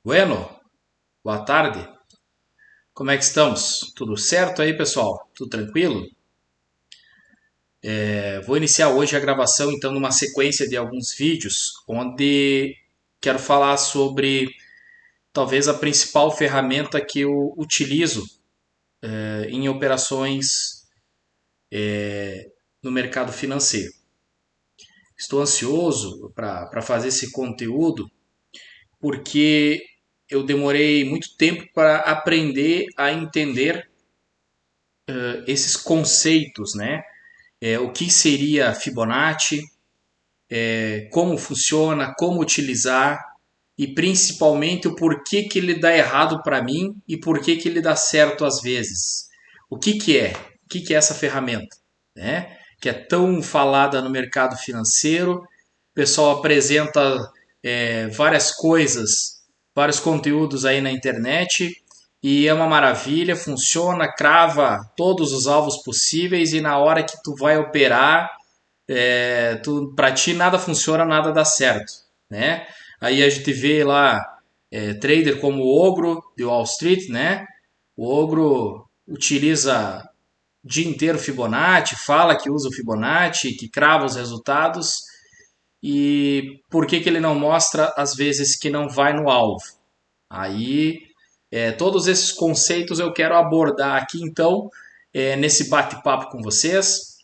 Bueno, boa tarde. Como é que estamos? Tudo certo aí, pessoal? Tudo tranquilo? Vou iniciar hoje a gravação então numa sequência de alguns vídeos onde quero falar sobre talvez a principal ferramenta que eu utilizo em operações no mercado financeiro. Estou ansioso para fazer esse conteúdo porque eu demorei muito tempo para aprender a entender esses conceitos, né? O que seria Fibonacci, como funciona, como utilizar e principalmente o porquê que ele dá errado para mim e porquê que ele dá certo às vezes. O que, que é? O que, que é essa ferramenta? Né? Que é tão falada no mercado financeiro, o pessoal apresenta várias coisas, vários conteúdos aí na internet e é uma maravilha, funciona, crava todos os alvos possíveis e na hora que tu vai operar para ti nada funciona, nada dá certo, né? Aí a gente vê lá trader como o Ogro de Wall Street, né? O Ogro utiliza o dia inteiro Fibonacci, fala que usa o Fibonacci, que crava os resultados e por que, que ele não mostra às vezes que não vai no alvo? Aí todos esses conceitos eu quero abordar aqui então nesse bate-papo com vocês.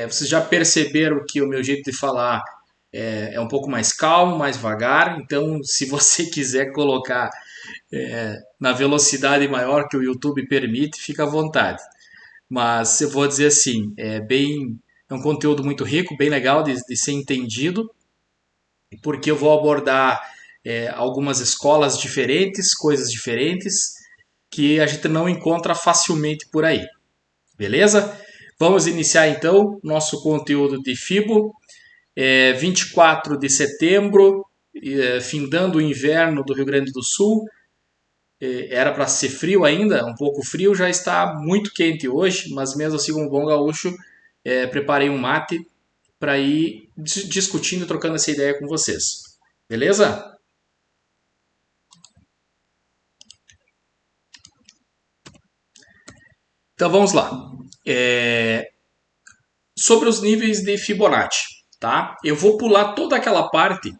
Vocês já perceberam que o meu jeito de falar é um pouco mais calmo, mais vagar. Então, se você quiser colocar na velocidade maior que o YouTube permite, fica à vontade. Mas eu vou dizer assim, é um conteúdo muito rico, bem legal de ser entendido, porque eu vou abordar algumas escolas diferentes, coisas diferentes que a gente não encontra facilmente por aí. Beleza? Vamos iniciar então nosso conteúdo de Fibo. 24 de setembro, findando o inverno do Rio Grande do Sul. Era para ser frio ainda, um pouco frio, já está muito quente hoje, mas mesmo assim, como bom gaúcho, preparei um mate para ir discutindo, trocando essa ideia com vocês. Beleza? Então vamos lá. Sobre os níveis de Fibonacci, tá? Eu vou pular toda aquela parte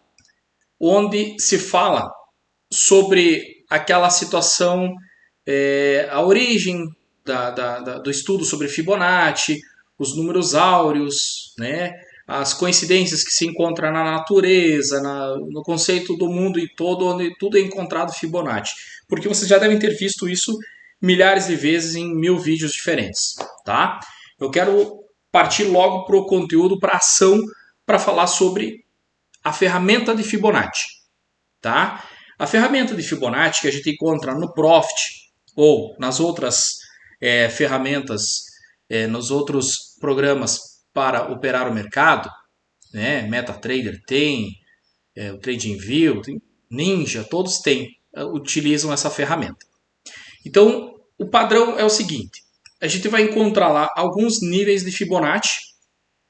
onde se fala sobre aquela situação, a origem do estudo sobre Fibonacci, os números áureos, né, as coincidências que se encontram na natureza, no conceito do mundo e todo, onde tudo é encontrado Fibonacci. Porque vocês já devem ter visto isso milhares de vezes em 1000 vídeos diferentes. Tá? Eu quero partir logo para o conteúdo, para a ação, para falar sobre a ferramenta de Fibonacci. Tá? A ferramenta de Fibonacci que a gente encontra no Profit ou nas outras ferramentas, nos outros programas para operar o mercado, né? MetaTrader tem, o TradingView, tem, Ninja, todos têm, utilizam essa ferramenta. Então, o padrão é o seguinte: a gente vai encontrar lá alguns níveis de Fibonacci,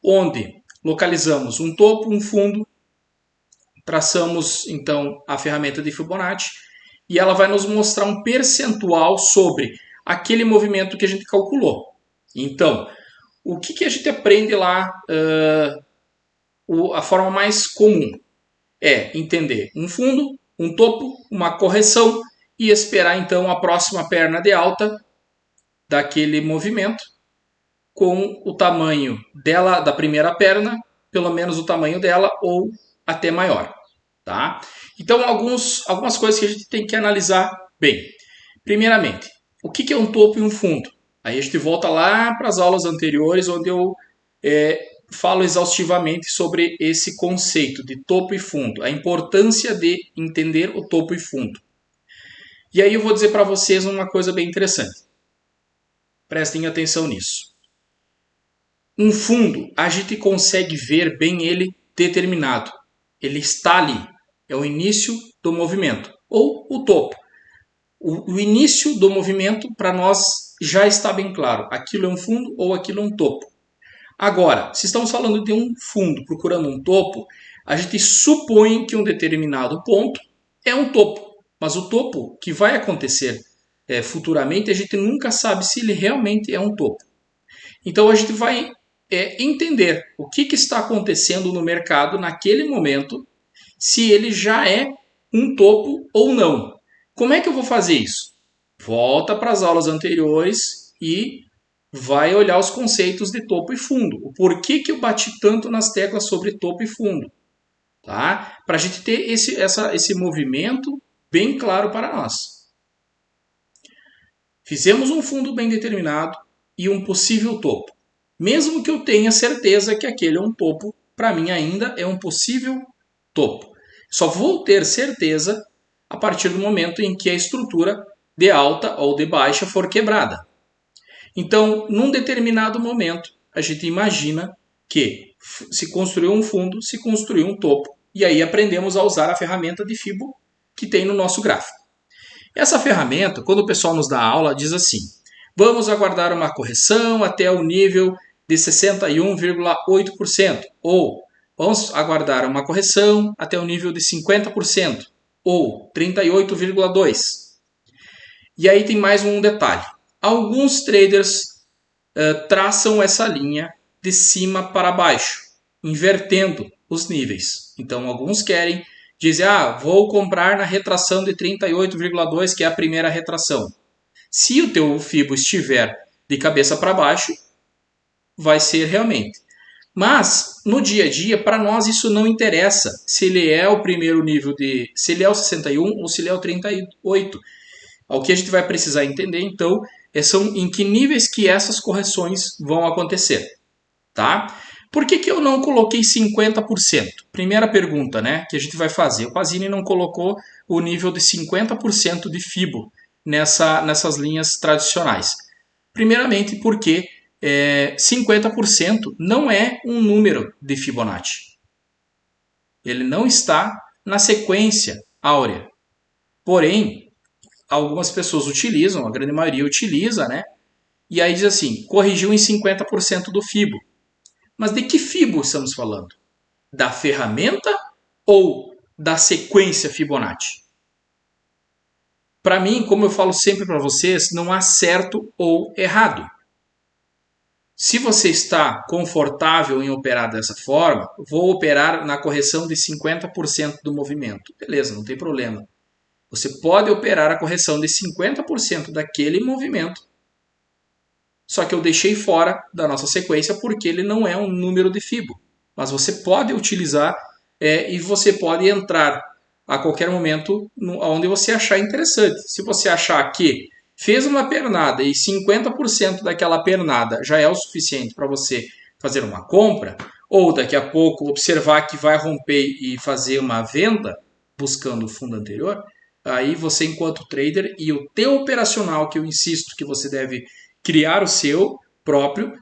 onde localizamos um topo, um fundo, traçamos então a ferramenta de Fibonacci e ela vai nos mostrar um percentual sobre aquele movimento que a gente calculou. Então, o que, que a gente aprende lá? A forma mais comum é entender um fundo, um topo, uma correção e esperar então a próxima perna de alta daquele movimento com o tamanho dela da primeira perna, pelo menos o tamanho dela ou até maior. Tá? Então, algumas coisas que a gente tem que analisar bem. Primeiramente, o que é um topo e um fundo? Aí a gente volta lá para as aulas anteriores, onde eu falo exaustivamente sobre esse conceito de topo e fundo, a importância de entender o topo e fundo. E aí eu vou dizer para vocês uma coisa bem interessante. Prestem atenção nisso. Um fundo, a gente consegue ver bem ele determinado. Ele está ali. É o início do movimento. Ou o topo. O início do movimento, para nós, já está bem claro. Aquilo é um fundo ou aquilo é um topo. Agora, se estamos falando de um fundo procurando um topo, a gente supõe que um determinado ponto é um topo. Mas o topo que vai acontecer futuramente, a gente nunca sabe se ele realmente é um topo. Então a gente vai entender o que está acontecendo no mercado naquele momento, se ele já é um topo ou não. Como é que eu vou fazer isso? Volta para as aulas anteriores e vai olhar os conceitos de topo e fundo. O porquê que eu bati tanto nas teclas sobre topo e fundo. Tá? Para a gente ter esse movimento bem claro para nós. Fizemos um fundo bem determinado e um possível topo. Mesmo que eu tenha certeza que aquele é um topo, para mim ainda é um possível topo. Só vou ter certeza a partir do momento em que a estrutura de alta ou de baixa for quebrada. Então, num determinado momento, a gente imagina que se construiu um fundo, se construiu um topo, e aí aprendemos a usar a ferramenta de Fibo que tem no nosso gráfico. Essa ferramenta, quando o pessoal nos dá aula, diz assim: vamos aguardar uma correção até o nível de 61,8%, ou vamos aguardar uma correção até o nível de 50%, ou 38,2%. E aí tem mais um detalhe. Alguns traders traçam essa linha de cima para baixo, invertendo os níveis. Então, alguns querem dizer, vou comprar na retração de 38,2, que é a primeira retração. Se o teu Fibo estiver de cabeça para baixo, vai ser realmente. Mas, no dia a dia, para nós isso não interessa se ele é o primeiro nível se ele é o 61 ou se ele é o 38. O que a gente vai precisar entender, então, são em que níveis que essas correções vão acontecer. Tá? Por que eu não coloquei 50%? Primeira pergunta, né, que a gente vai fazer. O Pazini não colocou o nível de 50% de Fibo nessas linhas tradicionais. Primeiramente porque 50% não é um número de Fibonacci. Ele não está na sequência áurea. Porém, algumas pessoas utilizam, a grande maioria utiliza, né? E aí diz assim, corrigiu em 50% do Fibo. Mas de que Fibo estamos falando? Da ferramenta ou da sequência Fibonacci? Para mim, como eu falo sempre para vocês, não há certo ou errado. Se você está confortável em operar dessa forma, vou operar na correção de 50% do movimento. Beleza, não tem problema. Você pode operar a correção de 50% daquele movimento. Só que eu deixei fora da nossa sequência porque ele não é um número de Fibo. Mas você pode utilizar e você pode entrar a qualquer momento onde você achar interessante. Se você achar que fez uma pernada e 50% daquela pernada já é o suficiente para você fazer uma compra, ou daqui a pouco observar que vai romper e fazer uma venda buscando o fundo anterior, aí você, enquanto trader, e o teu operacional, que eu insisto que você deve criar o seu próprio,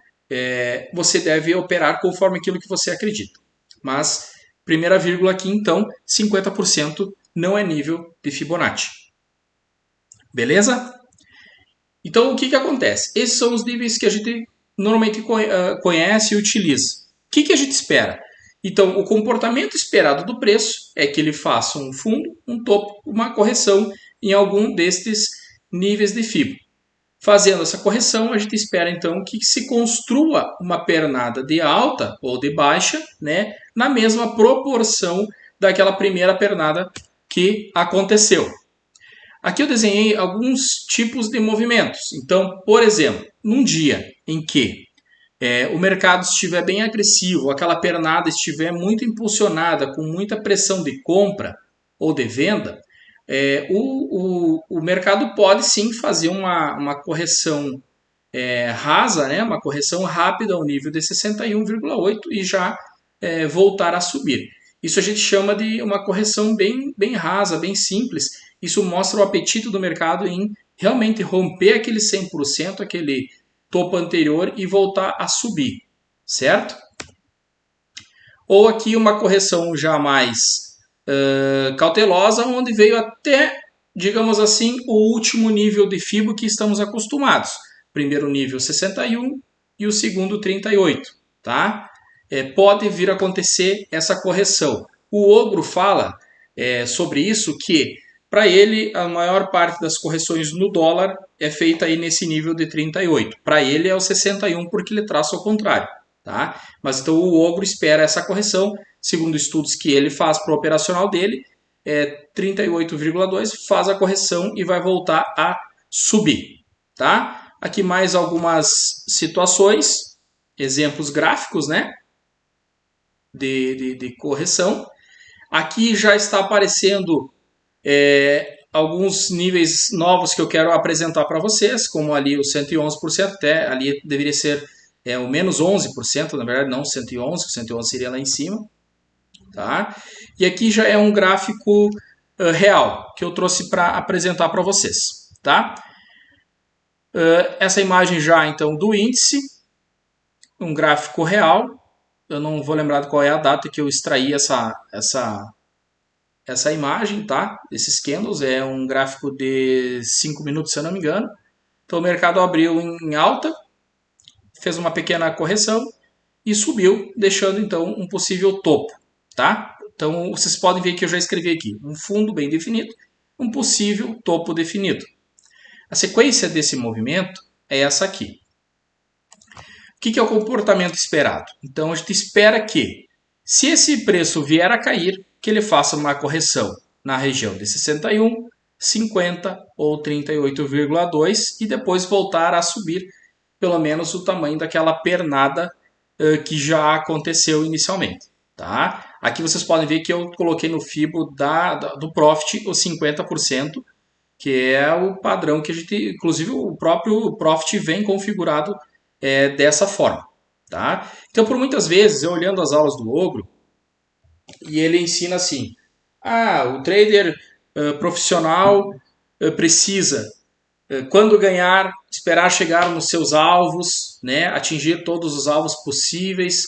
você deve operar conforme aquilo que você acredita. Mas, primeira vírgula aqui, então, 50% não é nível de Fibonacci. Beleza? Então, o que acontece? Esses são os níveis que a gente normalmente conhece e utiliza. O que a gente espera? Então, o comportamento esperado do preço é que ele faça um fundo, um topo, uma correção em algum destes níveis de Fibo. Fazendo essa correção, a gente espera então que se construa uma pernada de alta ou de baixa, né, na mesma proporção daquela primeira pernada que aconteceu. Aqui eu desenhei alguns tipos de movimentos. Então, por exemplo, num dia em que o mercado estiver bem agressivo, aquela pernada estiver muito impulsionada, com muita pressão de compra ou de venda, o mercado pode sim fazer uma correção rasa, né, uma correção rápida ao nível de 61,8 e já voltar a subir. Isso a gente chama de uma correção bem rasa, bem simples. Isso mostra o apetite do mercado em realmente romper aquele 100%, aquele topo anterior e voltar a subir, certo? Ou aqui uma correção já mais cautelosa, onde veio até, digamos assim, o último nível de Fibo que estamos acostumados. Primeiro nível 61 e o segundo 38, tá? Pode vir a acontecer essa correção. O Ogro fala sobre isso, que Para ele, a maior parte das correções no dólar é feita aí nesse nível de 38. Para ele é o 61 porque ele traça ao contrário. Tá? Mas então o Ogro espera essa correção, segundo estudos que ele faz para o operacional dele, 38,2, faz a correção e vai voltar a subir. Tá? Aqui mais algumas situações, exemplos gráficos, né? De correção. Aqui já está aparecendo alguns níveis novos que eu quero apresentar para vocês, como ali o 111%, até ali deveria ser o menos 11%, na verdade não 111, o 111 seria lá em cima. Tá? E aqui já é um gráfico real que eu trouxe para apresentar para vocês. Tá? Essa imagem já então do índice, um gráfico real. Eu não vou lembrar qual é a data que eu extraí essa imagem, tá? Desses candles, é um gráfico de 5 minutos, se eu não me engano. Então o mercado abriu em alta, fez uma pequena correção e subiu, deixando então um possível topo, tá? Então vocês podem ver que eu já escrevi aqui um fundo bem definido, um possível topo definido. A sequência desse movimento é essa aqui. O que é o comportamento esperado? Então a gente espera que, se esse preço vier a cair, que ele faça uma correção na região de 61, 50 ou 38,2 e depois voltar a subir pelo menos o tamanho daquela pernada que já aconteceu inicialmente. Tá? Aqui vocês podem ver que eu coloquei no FIBO do Profit os 50%, que é o padrão que a gente, inclusive o próprio Profit vem configurado dessa forma. Tá? Então, por muitas vezes, eu olhando as aulas do Ogro, e ele ensina assim, o trader profissional precisa, quando ganhar, esperar chegar nos seus alvos, né, atingir todos os alvos possíveis,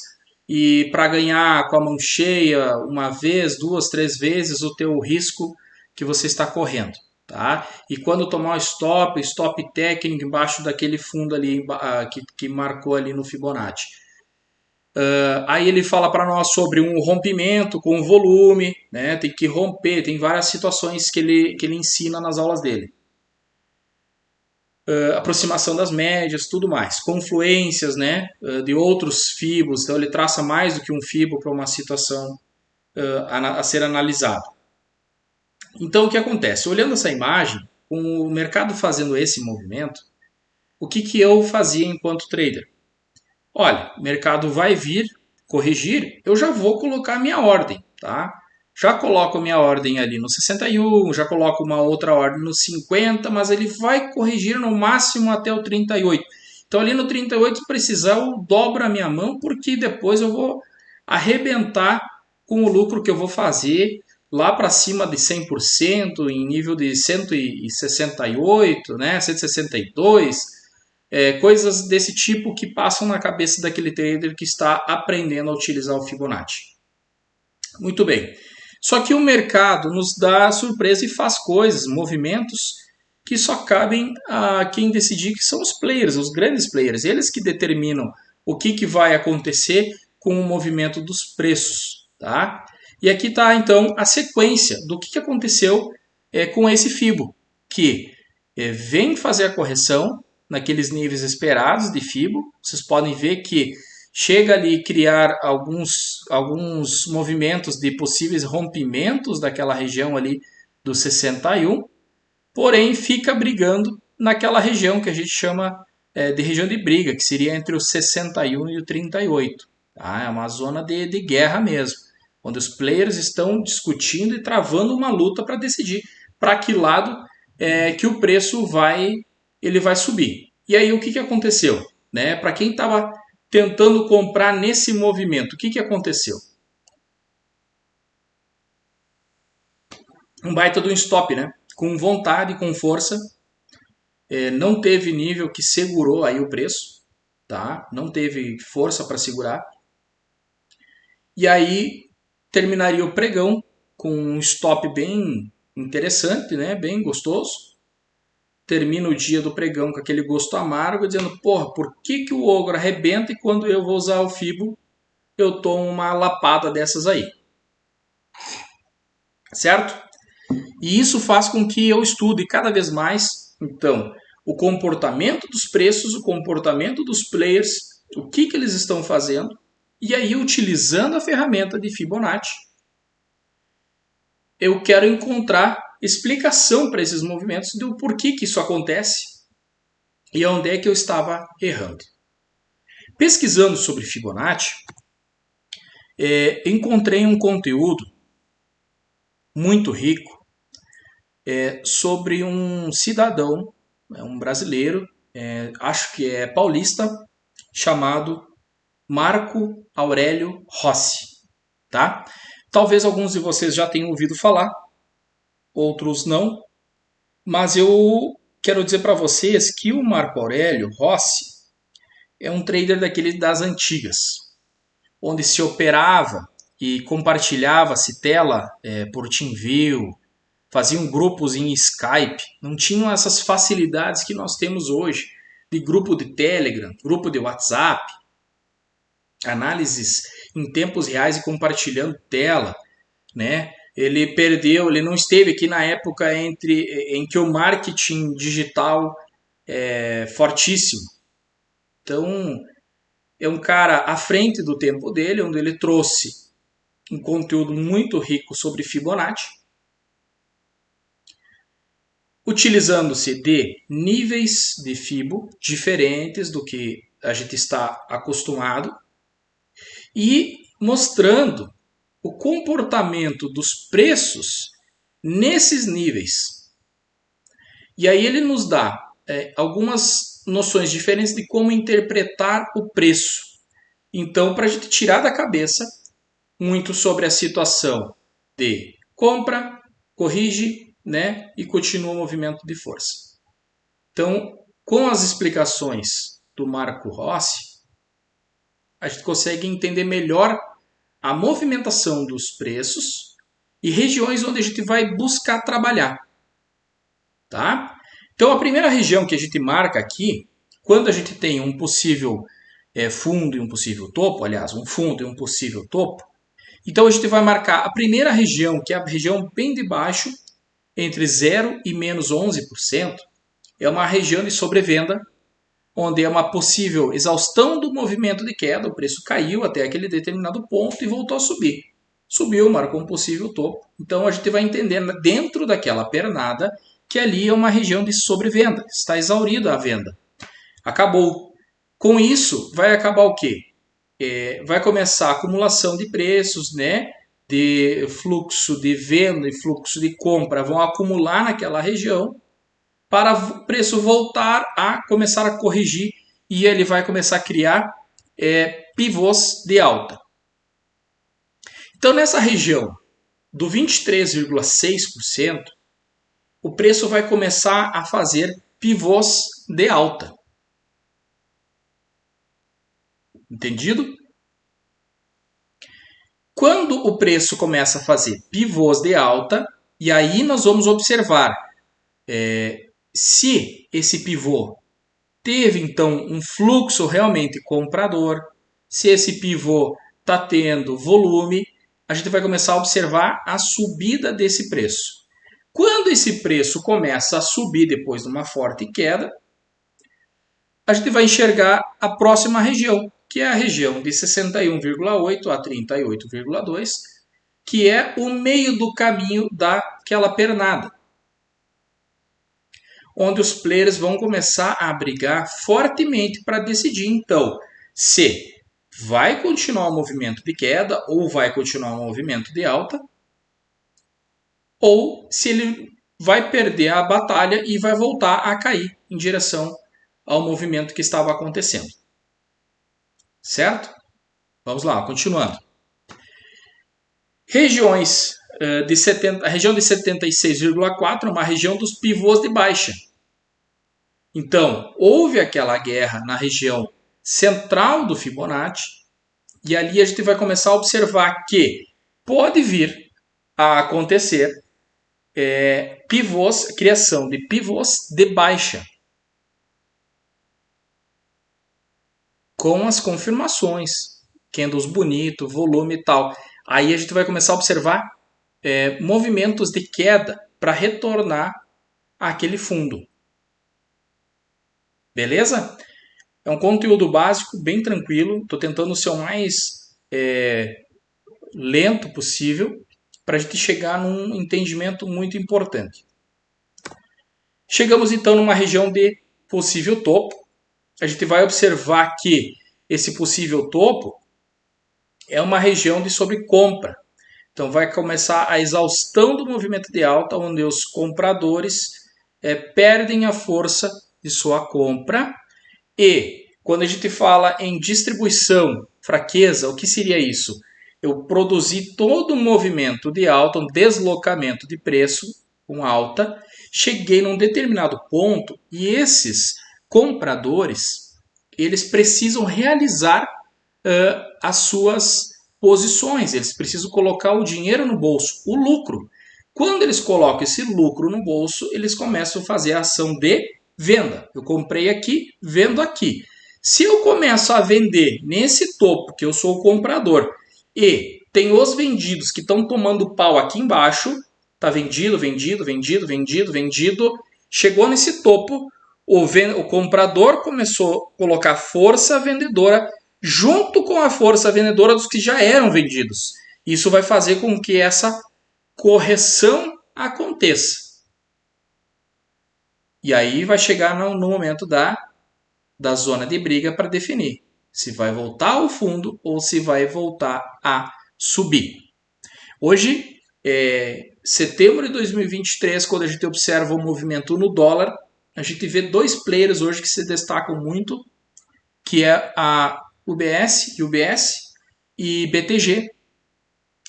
e para ganhar com a mão cheia, uma vez, duas, três vezes o teu risco que você está correndo. Tá? E quando tomar o stop técnico embaixo daquele fundo ali que marcou ali no Fibonacci. Aí ele fala para nós sobre um rompimento com o volume, né? Tem que romper, tem várias situações que ele ensina nas aulas dele. Aproximação das médias, tudo mais. Confluências, né? De outros fibos, então ele traça mais do que um fibo para uma situação a ser analisada. Então o que acontece? Olhando essa imagem, com o mercado fazendo esse movimento, o que eu fazia enquanto trader? Olha, o mercado vai vir corrigir, eu já vou colocar a minha ordem, tá? Já coloco a minha ordem ali no 61, já coloco uma outra ordem no 50, mas ele vai corrigir no máximo até o 38. Então ali no 38, se precisar, eu dobro a minha mão, porque depois eu vou arrebentar com o lucro que eu vou fazer lá para cima de 100%, em nível de 168, né, 162, coisas desse tipo que passam na cabeça daquele trader que está aprendendo a utilizar o Fibonacci. Muito bem. Só que o mercado nos dá surpresa e faz coisas, movimentos que só cabem a quem decidir, que são os players, os grandes players. Eles que determinam o que vai acontecer com o movimento dos preços. Tá? E aqui está então a sequência do que aconteceu com esse Fibo, que vem fazer a correção naqueles níveis esperados de Fibo. Vocês podem ver que chega ali a criar alguns movimentos de possíveis rompimentos daquela região ali do 61, porém fica brigando naquela região que a gente chama de região de briga, que seria entre o 61 e o 38. Tá? É uma zona de guerra mesmo, onde os players estão discutindo e travando uma luta para decidir para que lado que o preço vai subir. E aí o que aconteceu? Né? Para quem estava tentando comprar nesse movimento, o que aconteceu? Um baita do stop, né? Com vontade, com força, não teve nível que segurou aí o preço, tá? Não teve força para segurar. E aí terminaria o pregão com um stop bem interessante, né? Bem gostoso. Termina o dia do pregão com aquele gosto amargo, dizendo, porra, por que o Ogro arrebenta e quando eu vou usar o Fibo, eu tomo uma lapada dessas aí. Certo? E isso faz com que eu estude cada vez mais, então, o comportamento dos preços, o comportamento dos players, o que eles estão fazendo, e aí, utilizando a ferramenta de Fibonacci, eu quero encontrar explicação para esses movimentos do porquê que isso acontece e onde é que eu estava errando. Pesquisando sobre Fibonacci, encontrei um conteúdo muito rico sobre um cidadão, um brasileiro, acho que é paulista, chamado Marco Aurélio Rossi. Tá? Talvez alguns de vocês já tenham ouvido falar, outros não, mas eu quero dizer para vocês que o Marco Aurélio Rossi é um trader daquele das antigas, onde se operava e compartilhava-se tela por TeamView, faziam grupos em Skype, não tinham essas facilidades que nós temos hoje, de grupo de Telegram, grupo de WhatsApp, análises em tempos reais e compartilhando tela, né? Ele não esteve aqui na época em que o marketing digital é fortíssimo. Então, é um cara à frente do tempo dele, onde ele trouxe um conteúdo muito rico sobre Fibonacci, utilizando-se de níveis de Fibo diferentes do que a gente está acostumado e mostrando o comportamento dos preços nesses níveis. E aí ele nos dá algumas noções diferentes de como interpretar o preço. Então, para a gente tirar da cabeça muito sobre a situação de compra, corrige, né, e continua o movimento de força. Então, com as explicações do Marco Rossi, a gente consegue entender melhor a movimentação dos preços e regiões onde a gente vai buscar trabalhar. Tá? Então, a primeira região que a gente marca aqui, quando a gente tem um possível fundo e um possível topo, aliás, um fundo e um possível topo, então a gente vai marcar a primeira região, que é a região bem de baixo, entre 0 e menos 11%, é uma região de sobrevenda, onde é uma possível exaustão do movimento de queda, o preço caiu até aquele determinado ponto e voltou a subir. Subiu, marcou um possível topo. Então a gente vai entendendo dentro daquela pernada que ali é uma região de sobrevenda, está exaurida a venda. Acabou. Com isso, vai acabar o quê? Vai começar a acumulação de preços, né? De fluxo de venda e fluxo de compra vão acumular naquela região para o preço voltar a começar a corrigir e ele vai começar a criar pivôs de alta. Então, nessa região do 23,6%, o preço vai começar a fazer pivôs de alta. Entendido? Quando o preço começa a fazer pivôs de alta, e aí nós vamos observar se esse pivô teve então um fluxo realmente comprador, se esse pivô está tendo volume, a gente vai começar a observar a subida desse preço. Quando esse preço começa a subir depois de uma forte queda, a gente vai enxergar a próxima região, que é a região de 61,8 a 38,2, que é o meio do caminho daquela pernada, onde os players vão começar a brigar fortemente para decidir, então, se vai continuar o movimento de queda ou vai continuar o movimento de alta, ou se ele vai perder a batalha e vai voltar a cair em direção ao movimento que estava acontecendo. Certo? Vamos lá, continuando. Regiões a região de 76,4 é uma região dos pivôs de baixa. Então, houve aquela guerra na região central do Fibonacci e ali a gente vai começar a observar que pode vir a acontecer criação de pivôs de baixa. Com as confirmações, candles bonito, volume e tal. Aí a gente vai começar a observar movimentos de queda para retornar àquele fundo. Beleza? É um conteúdo básico, bem tranquilo. Estou tentando ser o mais lento possível para a gente chegar num entendimento muito importante. Chegamos então numa região de possível topo. A gente vai observar que esse possível topo é uma região de sobrecompra. Então vai começar a exaustão do movimento de alta, onde os compradores perdem a força de sua compra. E quando a gente fala em distribuição, fraqueza, o que seria isso? Eu produzi todo um movimento de alta, um deslocamento de preço com alta, cheguei num determinado ponto e esses compradores eles precisam realizar as suas posições, eles precisam colocar o dinheiro no bolso, o lucro. Quando eles colocam esse lucro no bolso, eles começam a fazer a ação de venda. Eu comprei aqui, vendo aqui. Se eu começo a vender nesse topo, que eu sou o comprador, e tem os vendidos que estão tomando pau aqui embaixo, tá vendido, vendido, vendido, vendido, vendido, chegou nesse topo, o comprador começou a colocar força vendedora junto com a força vendedora dos que já eram vendidos. Isso vai fazer com que essa correção aconteça. E aí vai chegar no momento da zona de briga para definir se vai voltar ao fundo ou se vai voltar a subir. Hoje, setembro de 2023, quando a gente observa o movimento no dólar, a gente vê dois players hoje que se destacam muito, que é a UBS e BTG.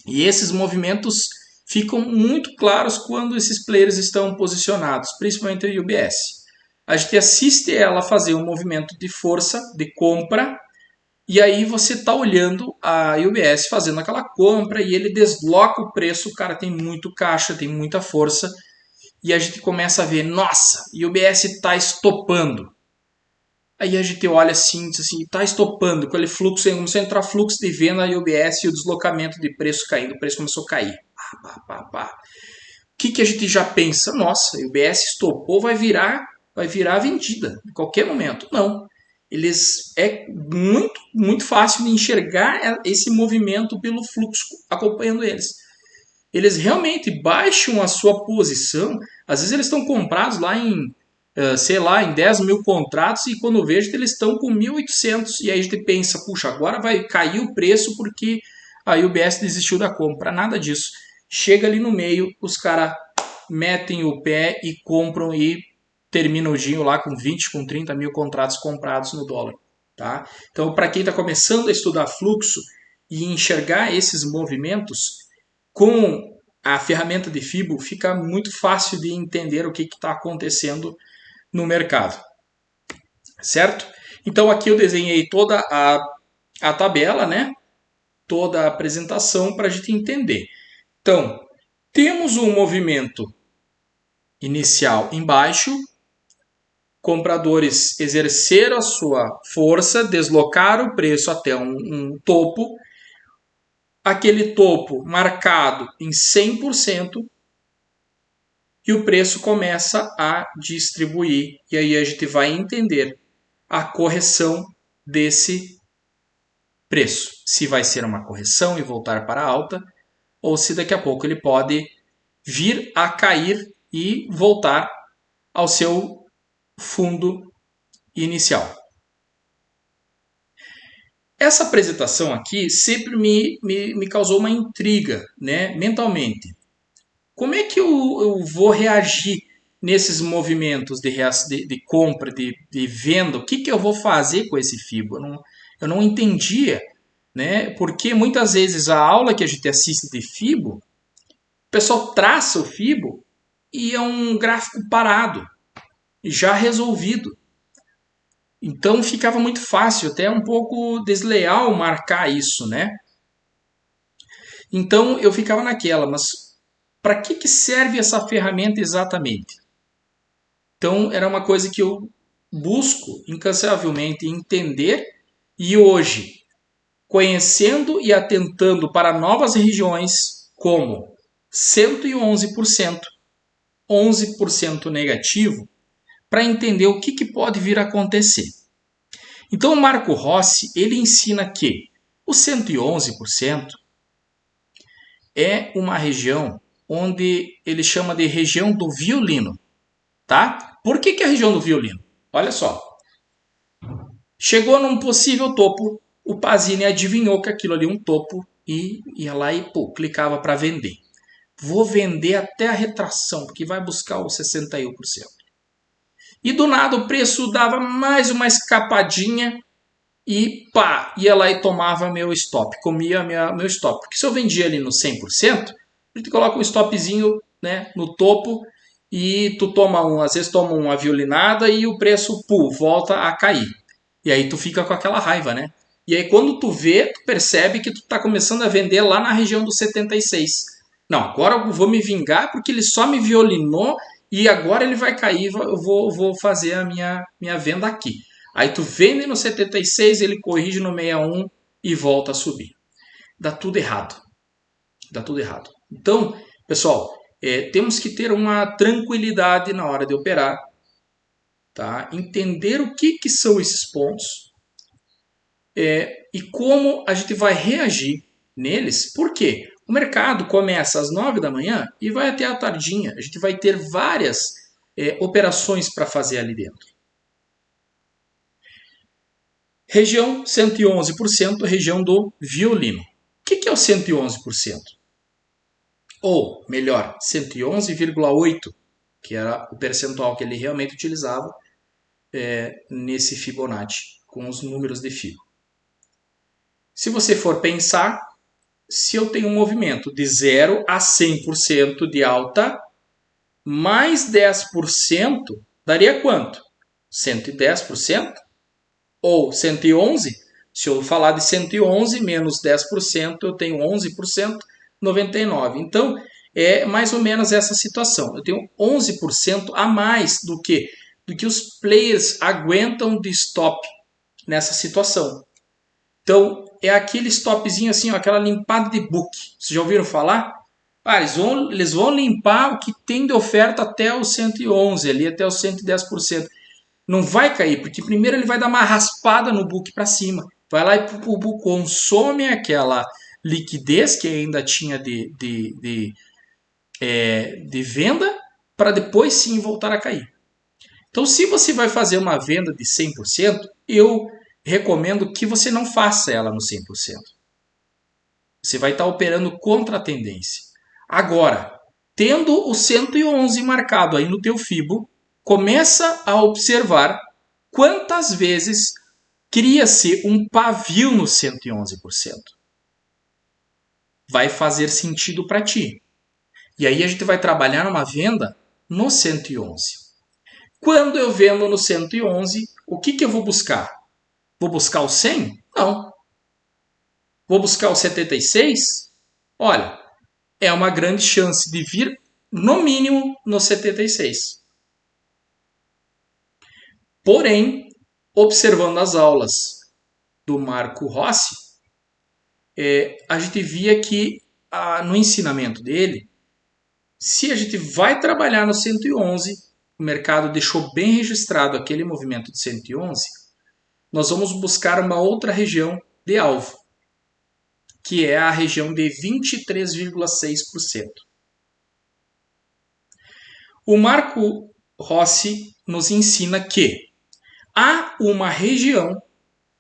E esses movimentos ficam muito claros quando esses players estão posicionados, principalmente a UBS. A gente assiste ela fazer um movimento de força, de compra, e aí você está olhando a UBS fazendo aquela compra e ele desloca o preço, o cara tem muito caixa, tem muita força, e a gente começa a ver, nossa, a UBS está estopando. Aí a gente olha assim, diz assim, está estopando, com aquele fluxo, começou a entrar fluxo de venda na UBS e o deslocamento de preço caindo, o preço começou a cair. O que a gente já pensa? Nossa, a UBS estopou, vai virar vendida em qualquer momento. Não. É muito fácil de enxergar esse movimento pelo fluxo acompanhando eles. Eles realmente baixam a sua posição, às vezes eles estão comprados lá em 10 mil contratos e quando eu vejo eles estão com 1.800 e aí a gente pensa, puxa, agora vai cair o preço porque a UBS desistiu da compra. Nada disso. Chega ali no meio, os caras metem o pé e compram e termina o dia lá com 20, com 30 mil contratos comprados no dólar. Tá? Então, para quem está começando a estudar fluxo e enxergar esses movimentos, com a ferramenta de FIBO fica muito fácil de entender o que está acontecendo no mercado. Certo? Então, aqui eu desenhei toda a tabela, né? Toda a apresentação para a gente entender. Então, temos um movimento inicial embaixo, compradores exerceram a sua força, deslocaram o preço até um topo, aquele topo marcado em 100%, e o preço começa a distribuir. E aí a gente vai entender a correção desse preço. Se vai ser uma correção e voltar para alta, ou se daqui a pouco ele pode vir a cair e voltar ao seu fundo inicial. Essa apresentação aqui sempre me causou uma intriga, né, mentalmente. Como é que eu vou reagir nesses movimentos de compra, de venda? O que eu vou fazer com esse FIBO? Eu não entendia, né? Porque muitas vezes a aula que a gente assiste de FIBO, o pessoal traça o FIBO e é um gráfico parado, já resolvido. Então ficava muito fácil, até um pouco desleal marcar isso, né? Então eu ficava naquela, mas para que serve essa ferramenta exatamente? Então era uma coisa que eu busco incansavelmente entender e hoje, conhecendo e atentando para novas regiões como 111%, 11% negativo para entender o que pode vir a acontecer. Então, o Marco Rossi ele ensina que o 111% é uma região onde ele chama de região do violino. Tá? Por que é a região do violino? Olha só. Chegou num possível topo, o Pazini adivinhou que aquilo ali é um topo e ia lá e clicava para vender. Vou vender até a retração, porque vai buscar os 61%. E do nada o preço dava mais uma escapadinha e pá, ia lá e tomava meu stop, comia meu stop. Porque se eu vendia ali no 100%, a gente coloca um stopzinho, né, no topo e tu às vezes toma uma violinada e o preço volta a cair. E aí tu fica com aquela raiva, né? E aí quando tu vê, tu percebe que tu tá começando a vender lá na região do 76. Não, agora eu vou me vingar porque ele só me violinou e agora ele vai cair, eu vou fazer a minha venda aqui. Aí tu vende no 76, ele corrige no 61 e volta a subir. Dá tudo errado. Dá tudo errado. Então, pessoal, temos que ter uma tranquilidade na hora de operar. Tá? Entender o que são esses pontos e como a gente vai reagir neles. Por quê? O mercado começa às 9 da manhã e vai até a tardinha. A gente vai ter várias operações para fazer ali dentro. Região 111%, região do violino. O que é o 111%? Ou, melhor, 111,8%, que era o percentual que ele realmente utilizava nesse Fibonacci, com os números de Fibo. Se você for pensar, se eu tenho um movimento de 0 a 100% de alta, mais 10% daria quanto? 110%? Ou 111%? Se eu falar de 111 menos 10%, eu tenho 11%, 99%. Então, é mais ou menos essa situação. Eu tenho 11% a mais do que os players aguentam de stop nessa situação. Então, é aquele stopzinho assim, ó, aquela limpada de book. Vocês já ouviram falar? Eles vão limpar o que tem de oferta até o 111, ali até o 110%. Não vai cair, porque primeiro ele vai dar uma raspada no book para cima. Vai lá e o book consome aquela liquidez que ainda tinha de venda para depois sim voltar a cair. Então, se você vai fazer uma venda de 100%, eu recomendo que você não faça ela no 100%. Você vai estar operando contra a tendência. Agora, tendo o 111 marcado aí no teu Fibo, começa a observar quantas vezes cria-se um pavio no 111%. Vai fazer sentido para ti. E aí a gente vai trabalhar numa venda no 111. Quando eu vendo no 111, o que eu vou buscar? Vou buscar o 100? Não. Vou buscar o 76? Olha, é uma grande chance de vir, no mínimo, no 76. Porém, observando as aulas do Marco Rossi, a gente via que no ensinamento dele, se a gente vai trabalhar no 111, o mercado deixou bem registrado aquele movimento de 111, nós vamos buscar uma outra região de alvo, que é a região de 23,6%. O Marco Rossi nos ensina que há uma região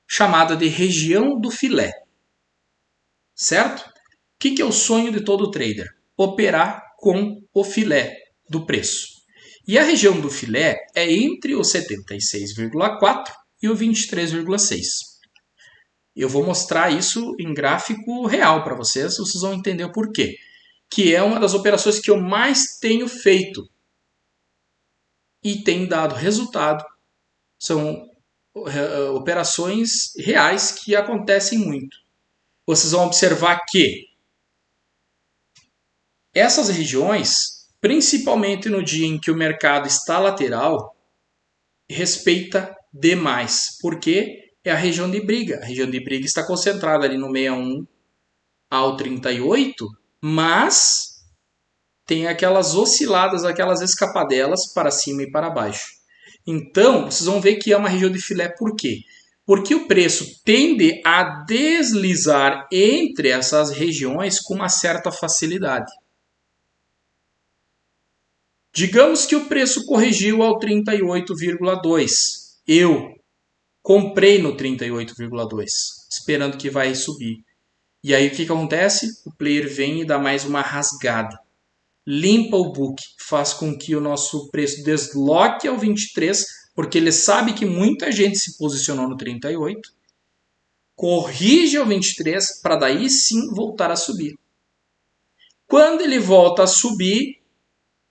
chamada de região do filé. Certo? O que é o sonho de todo trader? Operar com o filé do preço. E a região do filé é entre o 76,4 e o 23,6. Eu vou mostrar isso em gráfico real para vocês vão entender o porquê. Que é uma das operações que eu mais tenho feito e tem dado resultado. São operações reais que acontecem muito. Vocês vão observar que essas regiões, principalmente no dia em que o mercado está lateral, respeita demais, porque é a região de briga. A região de briga está concentrada ali no 61 ao 38, mas tem aquelas osciladas, aquelas escapadelas para cima e para baixo. Então, vocês vão ver que é uma região de filé por quê? Porque o preço tende a deslizar entre essas regiões com uma certa facilidade. Digamos que o preço corrigiu ao 38,2. Eu comprei no 38,2, esperando que vai subir. E aí o que acontece? O player vem e dá mais uma rasgada. Limpa o book, faz com que o nosso preço desloque ao 23, porque ele sabe que muita gente se posicionou no 38, corrige ao 23 para daí sim voltar a subir. Quando ele volta a subir,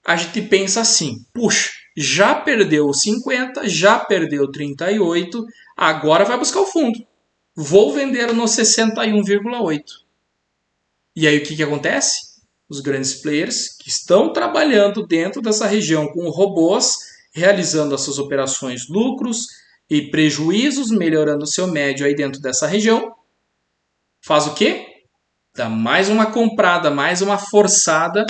a gente pensa assim, puxa, já perdeu o 50, já perdeu o 38, agora vai buscar o fundo. Vou vender no 61,8. E aí o que acontece? Os grandes players que estão trabalhando dentro dessa região com robôs, realizando as suas operações, lucros e prejuízos, melhorando o seu médio aí dentro dessa região, faz o quê? Dá mais uma comprada, mais uma forçada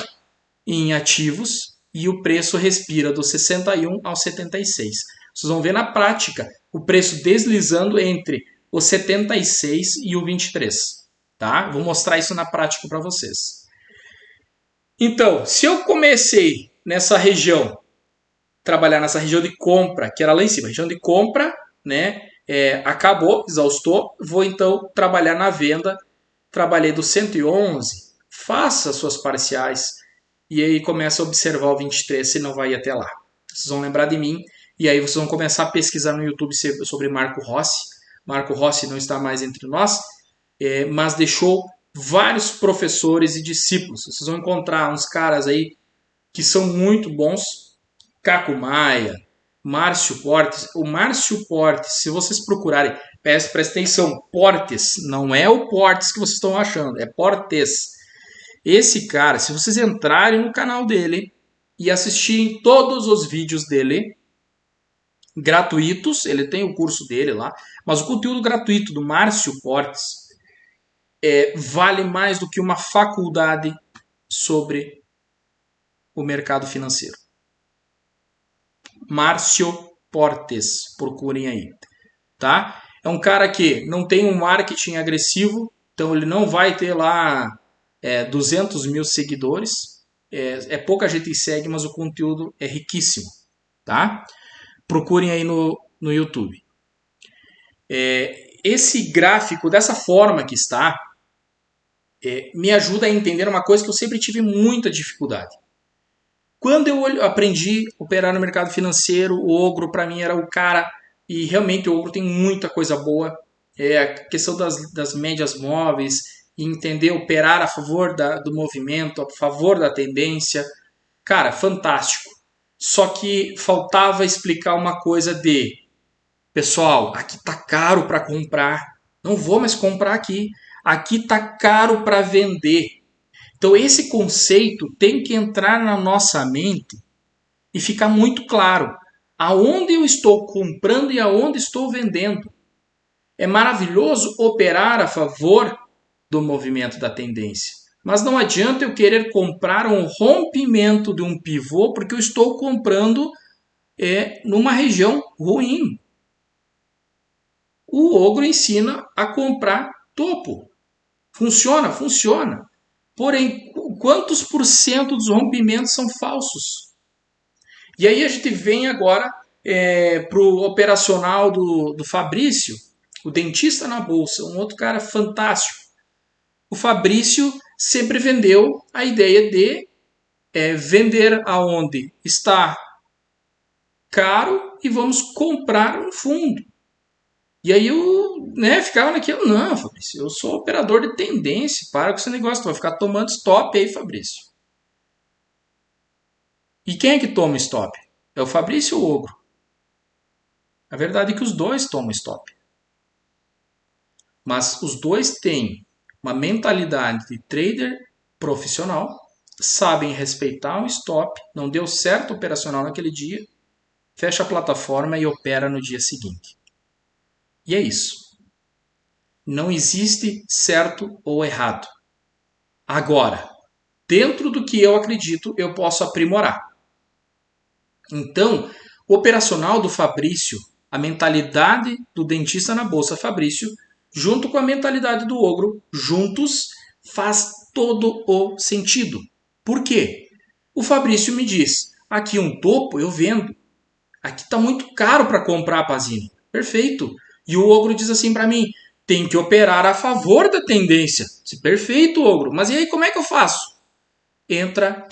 em ativos e o preço respira do 61 ao 76. Vocês vão ver na prática o preço deslizando entre o 76 e o 23. Tá? Vou mostrar isso na prática para vocês. Então, se eu comecei nessa região, trabalhar nessa região de compra, que era lá em cima, região de compra, né? Acabou, exaustou, vou então trabalhar na venda. Trabalhei do 111, faça suas parciais e aí começa a observar o 23 se não vai até lá. Vocês vão lembrar de mim e aí vocês vão começar a pesquisar no YouTube sobre Marco Rossi. Marco Rossi não está mais entre nós, mas deixou vários professores e discípulos. Vocês vão encontrar uns caras aí que são muito bons. Caco Maia, Márcio Portes. O Márcio Portes, se vocês procurarem, presta atenção, Portes, não é o Portes que vocês estão achando, é Portes. Esse cara, se vocês entrarem no canal dele e assistirem todos os vídeos dele, gratuitos, ele tem o curso dele lá, mas o conteúdo gratuito do Márcio Portes vale mais do que uma faculdade sobre o mercado financeiro. Márcio Portes, procurem aí, tá? É um cara que não tem um marketing agressivo, então ele não vai ter lá 200 mil seguidores, pouca gente que segue, mas o conteúdo é riquíssimo, tá? Procurem aí no YouTube. Esse gráfico, dessa forma que está, me ajuda a entender uma coisa que eu sempre tive muita dificuldade. Quando eu aprendi a operar no mercado financeiro, o Ogro para mim era o cara, e realmente o Ogro tem muita coisa boa. A questão das médias móveis, e entender operar a favor do movimento, a favor da tendência. Cara, fantástico. Só que faltava explicar uma coisa de, pessoal, aqui tá caro para comprar, não vou mais comprar aqui. Aqui tá caro para vender. Então esse conceito tem que entrar na nossa mente e ficar muito claro aonde eu estou comprando e aonde estou vendendo. É maravilhoso operar a favor do movimento da tendência, mas não adianta eu querer comprar um rompimento de um pivô porque eu estou comprando numa região ruim. O Ogro ensina a comprar topo. Funciona, funciona. Porém, quantos por cento dos rompimentos são falsos? E aí a gente vem agora para o operacional do Fabrício, o dentista na bolsa, um outro cara fantástico. O Fabrício sempre vendeu a ideia de vender aonde está caro e vamos comprar um fundo. E aí eu ficava naquilo, não, Fabrício, eu sou operador de tendência, para com esse negócio, tu vai ficar tomando stop aí, Fabrício. E quem é que toma stop? É o Fabrício ou o Ogro? A verdade é que os dois tomam stop. Mas os dois têm uma mentalidade de trader profissional, sabem respeitar um stop, não deu certo operacional naquele dia, fecha a plataforma e opera no dia seguinte. E é isso. Não existe certo ou errado. Agora, dentro do que eu acredito eu posso aprimorar. Então, o operacional do Fabrício, a mentalidade do dentista na bolsa Fabrício, junto com a mentalidade do ogro, juntos, faz todo o sentido. Por quê? O Fabrício me diz, aqui um topo eu vendo, aqui está muito caro para comprar, Pazini. Perfeito. E o ogro diz assim para mim, tem que operar a favor da tendência. Perfeito, ogro. Mas e aí como é que eu faço? Entra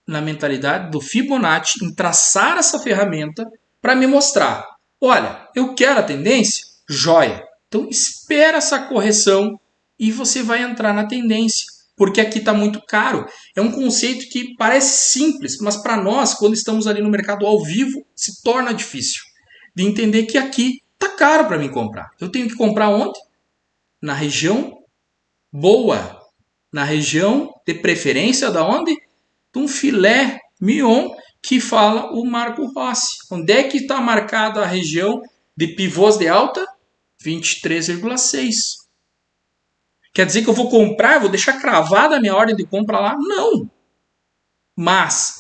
na mentalidade do Fibonacci em traçar essa ferramenta para me mostrar. Olha, eu quero a tendência? Joia. Então espera essa correção e você vai entrar na tendência. Porque aqui está muito caro. É um conceito que parece simples, mas para nós, quando estamos ali no mercado ao vivo, se torna difícil de entender que aqui está caro para mim comprar. Eu tenho que comprar onde? Na região boa. Na região de preferência da onde? De um filé mignon que fala o Marco Rossi. Onde é que está marcada a região de pivôs de alta? 23,6. Quer dizer que eu vou comprar, vou deixar cravada a minha ordem de compra lá? Não. Mas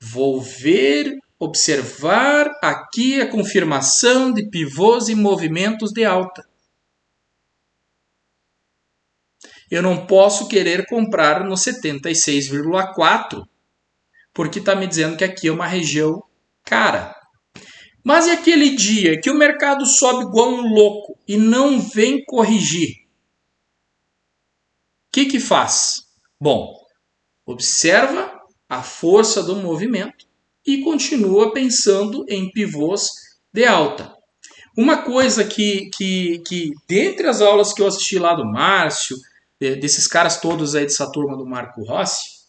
vou ver, observar aqui a confirmação de pivôs e movimentos de alta. Eu não posso querer comprar no 76,4, porque está me dizendo que aqui é uma região cara. Mas e aquele dia que o mercado sobe igual um louco e não vem corrigir? O que faz? Bom, observa a força do movimento e continua pensando em pivôs de alta. Uma coisa que dentre as aulas que eu assisti lá do Márcio, desses caras todos aí dessa turma do Marco Rossi,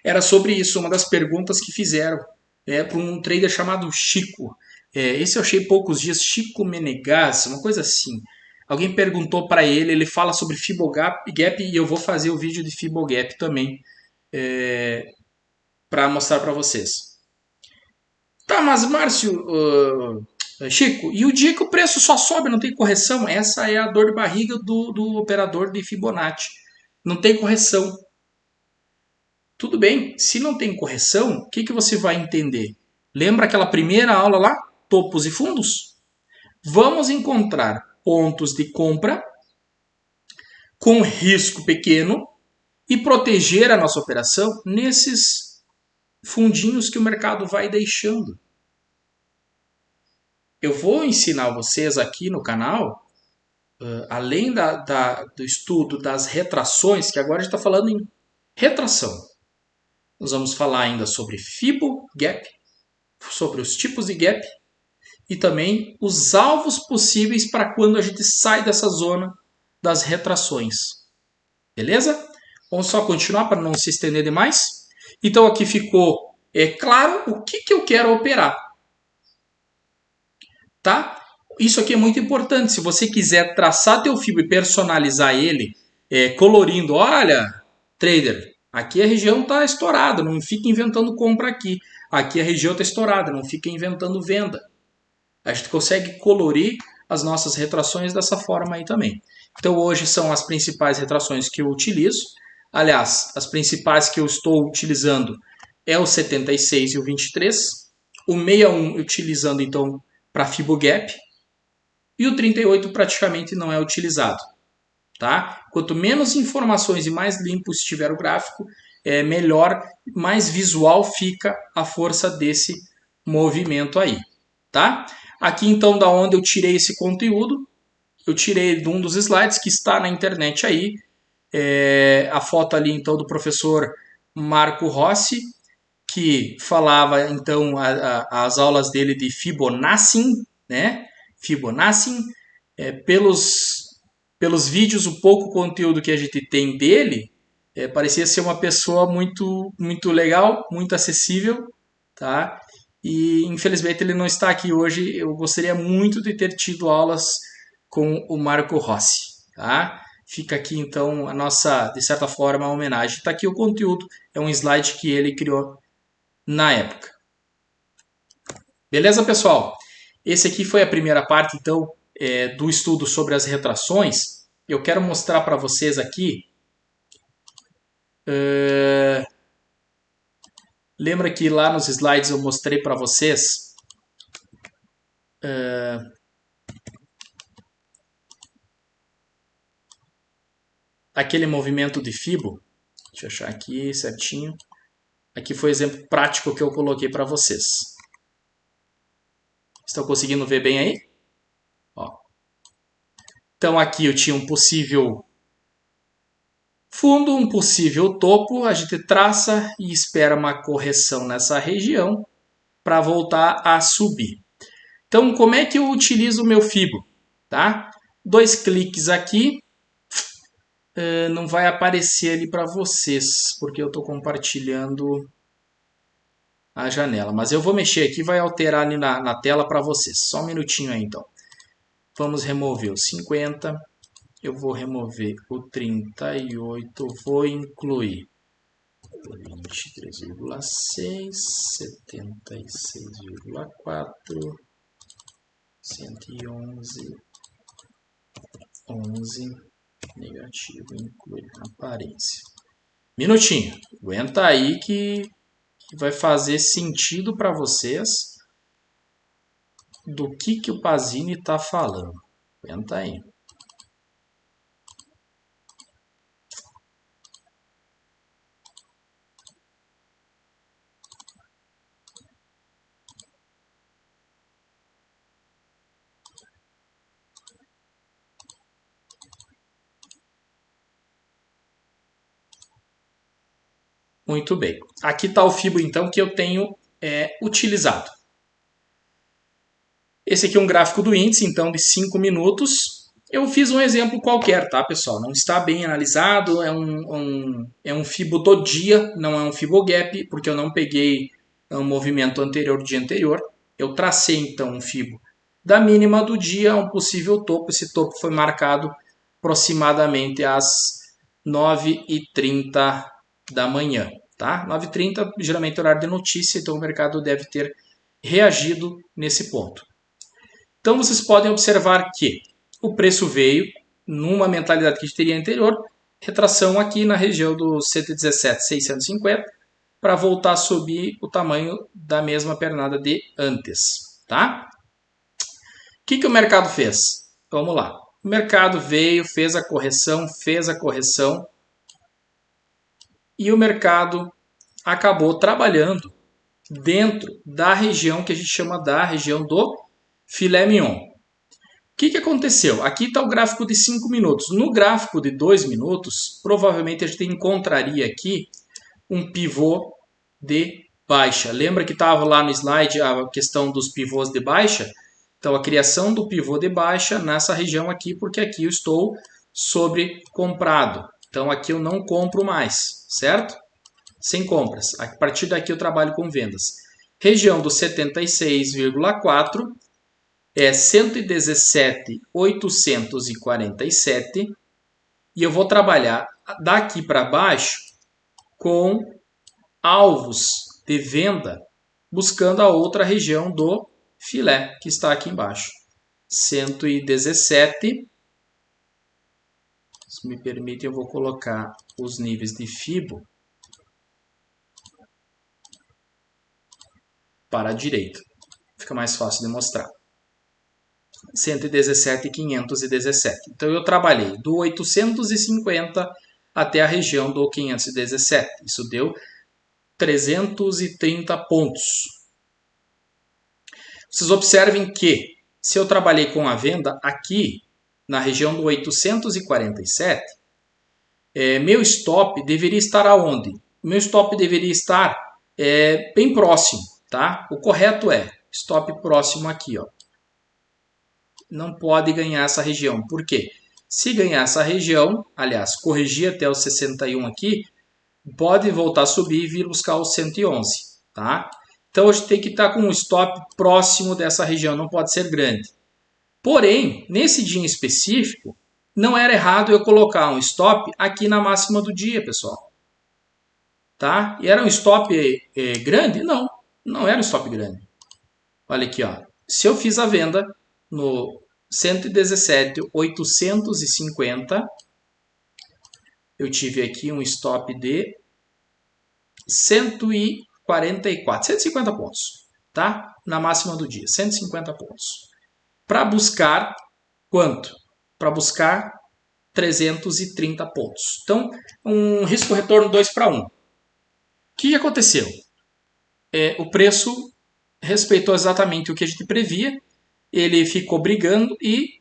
era sobre isso, uma das perguntas que fizeram para um trader chamado Chico. Esse eu achei poucos dias, Chico Menegas, uma coisa assim. Alguém perguntou para ele, ele fala sobre Fibogap e eu vou fazer o vídeo de Fibogap também para mostrar para vocês. Tá, mas Márcio, Chico, e o dia que o preço só sobe, não tem correção? Essa é a dor de barriga do operador de Fibonacci. Não tem correção. Tudo bem, se não tem correção, o que você vai entender? Lembra aquela primeira aula lá? Topos e fundos? Vamos encontrar pontos de compra com risco pequeno e proteger a nossa operação nesses fundinhos que o mercado vai deixando. Eu vou ensinar vocês aqui no canal, além do estudo das retrações, que agora a gente está falando em retração. Nós vamos falar ainda sobre Fibogap, sobre os tipos de gap e também os alvos possíveis para quando a gente sai dessa zona das retrações. Beleza? Vamos só continuar para não se estender demais. Então aqui ficou claro o que eu quero operar. Tá? Isso aqui é muito importante. Se você quiser traçar teu Fibo e personalizar ele, colorindo, olha, trader, aqui a região está estourada, não fica inventando compra aqui. Aqui a região está estourada, não fica inventando venda. A gente consegue colorir as nossas retrações dessa forma aí também. Então hoje são as principais retrações que eu utilizo. Aliás, as principais que eu estou utilizando é o 76 e o 23. O 61 utilizando então para Fibogap. E o 38 praticamente não é utilizado. Tá? Quanto menos informações e mais limpo estiver o gráfico, melhor, mais visual fica a força desse movimento aí. Tá? Aqui então da onde eu tirei esse conteúdo, eu tirei de um dos slides que está na internet aí, a foto ali então do professor Marco Rossi, que falava então as aulas dele de Fibonacci, né? Fibonacci, pelos vídeos, o pouco conteúdo que a gente tem dele, parecia ser uma pessoa muito, muito legal, muito acessível, tá? E infelizmente ele não está aqui hoje. Eu gostaria muito de ter tido aulas com o Marco Rossi, tá? Fica aqui então a nossa, de certa forma, homenagem. Está aqui o conteúdo, é um slide que ele criou na época. Beleza, pessoal? Esse aqui foi a primeira parte, então, do estudo sobre as retrações. Eu quero mostrar para vocês aqui Lembra que lá nos slides eu mostrei para vocês aquele movimento de Fibo? Deixa eu achar aqui certinho. Aqui foi o exemplo prático que eu coloquei para vocês. Estão conseguindo ver bem aí? Ó. Então aqui eu tinha um possível fundo, um possível topo, a gente traça e espera uma correção nessa região para voltar a subir. Então, como é que eu utilizo o meu Fibo? Tá? 2 cliques aqui, não vai aparecer ali para vocês, porque eu estou compartilhando a janela. Mas eu vou mexer aqui, vai alterar ali na tela para vocês. Só um minutinho aí, então. Vamos remover o 50. Eu vou remover o 38. Vou incluir 23,6, 76,4, 111, 11, negativo, incluir aparência. Minutinho. Aguenta aí que vai fazer sentido para vocês do que o Pazini está falando. Aguenta aí. Muito bem. Aqui está o Fibo, então, que eu tenho utilizado. Esse aqui é um gráfico do índice, então, de 5 minutos. Eu fiz um exemplo qualquer, tá, pessoal? Não está bem analisado, é um Fibo do dia, não é um Fibogap, porque eu não peguei um movimento anterior do dia anterior. Eu tracei, então, um Fibo da mínima do dia a um possível topo. Esse topo foi marcado aproximadamente às 9h30 da manhã. Tá? 9h30, geralmente é horário de notícia, então o mercado deve ter reagido nesse ponto. Então vocês podem observar que o preço veio numa mentalidade que a gente teria anterior, retração aqui na região do 117,650 para voltar a subir o tamanho da mesma pernada de antes. Tá? O que o mercado fez? Vamos lá. O mercado veio, fez a correção e o mercado acabou trabalhando dentro da região que a gente chama da região do filé mignon. O que aconteceu? Aqui está o gráfico de 5 minutos. No gráfico de 2 minutos, provavelmente a gente encontraria aqui um pivô de baixa. Lembra que estava lá no slide a questão dos pivôs de baixa? Então, a criação do pivô de baixa nessa região aqui, porque aqui eu estou sobrecomprado. Então, aqui eu não compro mais, certo? Sem compras. A partir daqui eu trabalho com vendas. Região do 76,4 é 117,847 e eu vou trabalhar daqui para baixo com alvos de venda buscando a outra região do filé que está aqui embaixo. 117. Se me permite, eu vou colocar os níveis de Fibo para a direita. Fica mais fácil de mostrar. 117,517. Então eu trabalhei do 850 até a região do 517. Isso deu 330 pontos. Vocês observem que se eu trabalhei com a venda aqui na região do 847, meu stop deveria estar aonde? Meu stop deveria estar bem próximo, tá? O correto é stop próximo aqui, ó. Não pode ganhar essa região. Por quê? Se ganhar essa região, aliás, corrigir até o 61 aqui, pode voltar a subir e vir buscar o 111, tá? Então a gente tem que estar com um stop próximo dessa região, não pode ser grande. Porém, nesse dia em específico, não era errado eu colocar um stop aqui na máxima do dia, pessoal. Tá? E era um stop grande? Não, não era um stop grande. Olha aqui, ó. Se eu fiz a venda no 117,850, eu tive aqui um stop de 144, 150 pontos, tá? Na máxima do dia, 150 pontos. Para buscar quanto? Para buscar 330 pontos. Então, um risco-retorno 2 para 1. O que aconteceu? O preço respeitou exatamente o que a gente previa, ele ficou brigando e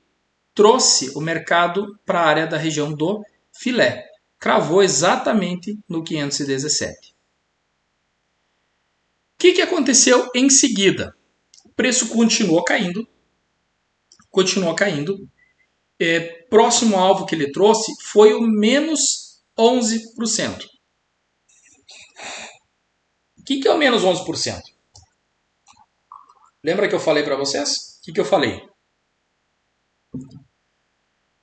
trouxe o mercado para a área da região do filé. Cravou exatamente no 517. O que aconteceu em seguida? O preço continuou caindo. Próximo alvo que ele trouxe foi o menos 11%. O que é o menos 11%? Lembra que eu falei para vocês? O que eu falei?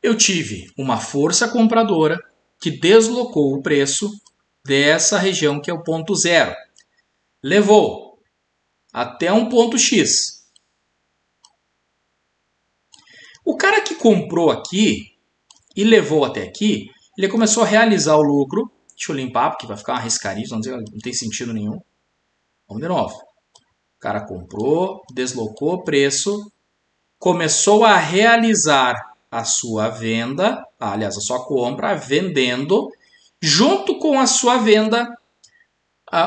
Eu tive uma força compradora que deslocou o preço dessa região que é o ponto zero. Levou até um ponto X. O cara que comprou aqui e levou até aqui, ele começou a realizar o lucro. Deixa eu limpar, porque vai ficar uma riscariz, não tem sentido nenhum. Vamos de novo. O cara comprou, deslocou o preço, começou a realizar a sua venda, aliás, a sua compra, vendendo, junto com a sua venda,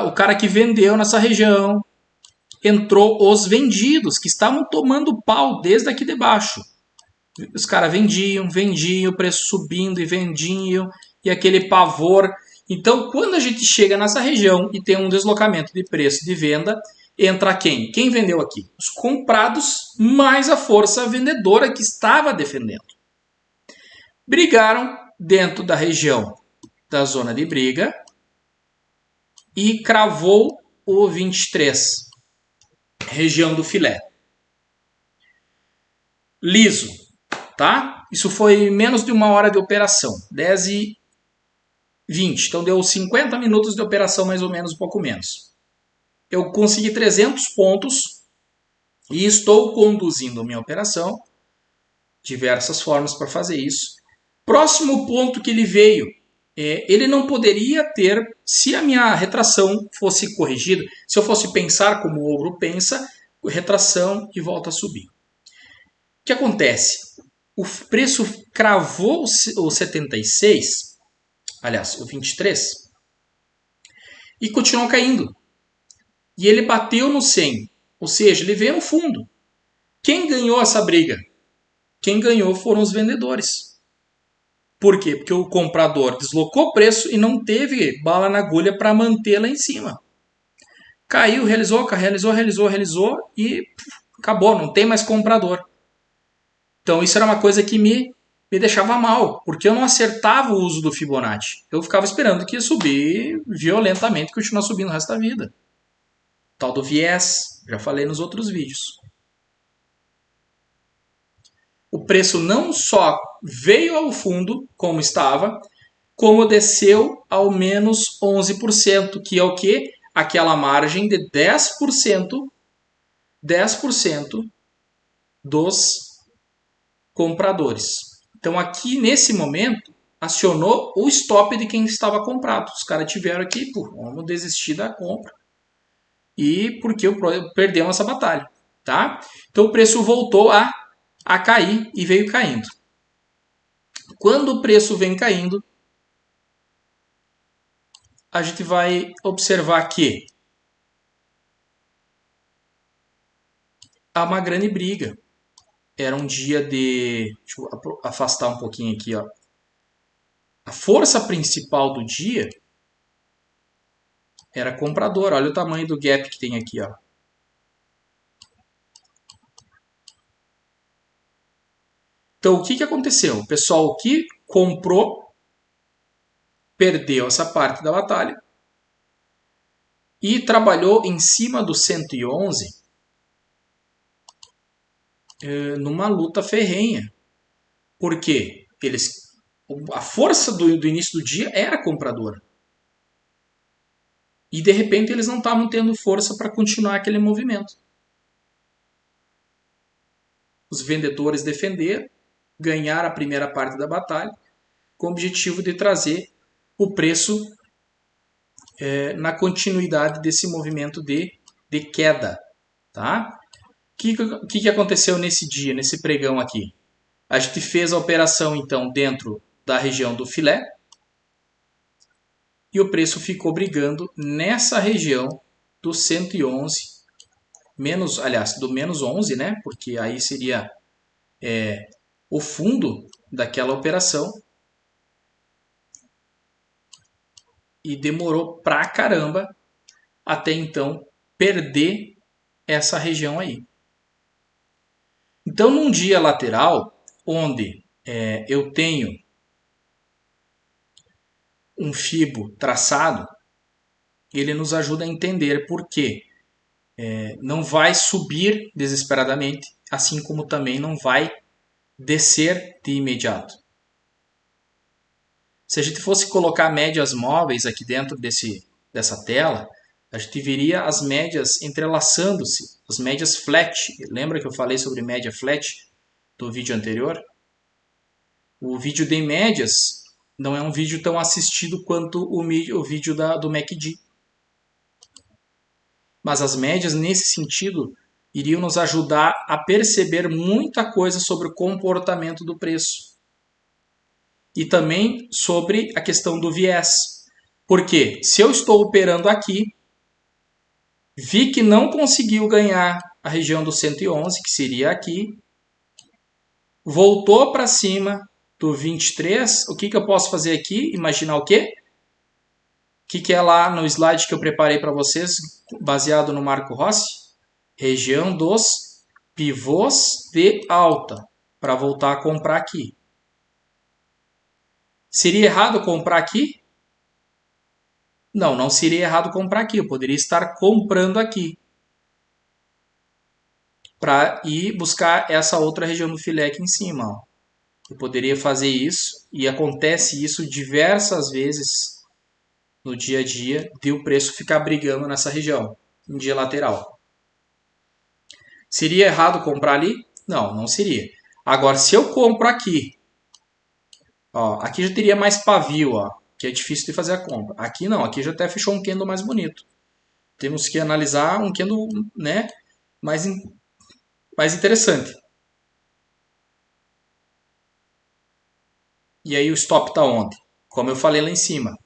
o cara que vendeu nessa região, entrou os vendidos, que estavam tomando pau desde aqui de baixo. Os caras vendiam, o preço subindo e vendiam, e aquele pavor. Então, quando a gente chega nessa região e tem um deslocamento de preço de venda, entra quem? Quem vendeu aqui? Os comprados mais a força vendedora que estava defendendo. Brigaram dentro da região da zona de briga e cravou o 23, região do filé. Liso, tá? Isso foi menos de 1 hora de operação, 10h20. Então deu 50 minutos de operação, mais ou menos, um pouco menos. Eu consegui 300 pontos e estou conduzindo minha operação. Diversas formas para fazer isso. Próximo ponto que ele veio, ele não poderia ter, se a minha retração fosse corrigida, se eu fosse pensar como o ogro pensa, retração e volta a subir. O que acontece? O preço cravou o 76, aliás, o 23, e continuou caindo. E ele bateu no 100, ou seja, ele veio no fundo. Quem ganhou essa briga? Quem ganhou foram os vendedores. Por quê? Porque o comprador deslocou o preço e não teve bala na agulha para manter lá em cima. Caiu, realizou e acabou, não tem mais comprador. Então isso era uma coisa que me deixava mal, porque eu não acertava o uso do Fibonacci. Eu ficava esperando que ia subir violentamente e continuar subindo o resto da vida. Tal do viés, já falei nos outros vídeos. O preço não só veio ao fundo, como estava, como desceu ao menos 11%, que é o quê? Aquela margem de 10% dos compradores. Então aqui, nesse momento, acionou o stop de quem estava comprado. Os caras tiveram aqui, vamos desistir da compra. E porque perdemos essa batalha. Tá? Então o preço voltou a cair e veio caindo. Quando o preço vem caindo, a gente vai observar que há uma grande briga. Era um dia de... Deixa eu afastar um pouquinho aqui. Ó. A força principal do dia era comprador. Olha o tamanho do gap que tem aqui. Ó. Então, o que aconteceu? O pessoal que comprou perdeu essa parte da batalha e trabalhou em cima do 111 numa luta ferrenha. Por quê? A força do início do dia era compradora. E de repente eles não estavam tendo força para continuar aquele movimento. Os vendedores defenderam, ganharam a primeira parte da batalha, com o objetivo de trazer o preço na continuidade desse movimento de queda. Tá? O que aconteceu nesse dia, nesse pregão aqui? A gente fez a operação, então, dentro da região do filé. E o preço ficou brigando nessa região do 111, do menos 11, né? Porque aí seria o fundo daquela operação. E demorou pra caramba até então perder essa região aí. Então, num dia lateral, onde eu tenho um fibo traçado, ele nos ajuda a entender por que não vai subir desesperadamente, assim como também não vai descer de imediato. Se a gente fosse colocar médias móveis aqui dentro dessa tela, a gente veria as médias entrelaçando-se, as médias flat. Lembra que eu falei sobre média flat do vídeo anterior? O vídeo de médias não é um vídeo tão assistido quanto o vídeo do MACD. Mas as médias, nesse sentido, iriam nos ajudar a perceber muita coisa sobre o comportamento do preço. E também sobre a questão do viés. Porque se eu estou operando aqui, vi que não conseguiu ganhar a região do 111, que seria aqui, voltou para cima do 23, o que eu posso fazer aqui? Imaginar o quê? O que é lá no slide que eu preparei para vocês, baseado no Marco Rossi? Região dos pivôs de alta, para voltar a comprar aqui. Seria errado comprar aqui? Não, não seria errado comprar aqui. Eu poderia estar comprando aqui. Para ir buscar essa outra região do filé aqui em cima. Ó. Eu poderia fazer isso. E acontece isso diversas vezes no dia a dia. De o preço ficar brigando nessa região. Em dia lateral. Seria errado comprar ali? Não, não seria. Agora, se eu compro aqui. Ó, aqui já teria mais pavio, ó, que é difícil de fazer a compra. Aqui não, aqui já até fechou um candle mais bonito. Temos que analisar um candle, né, mais interessante. E aí o stop está onde? Como eu falei lá em cima.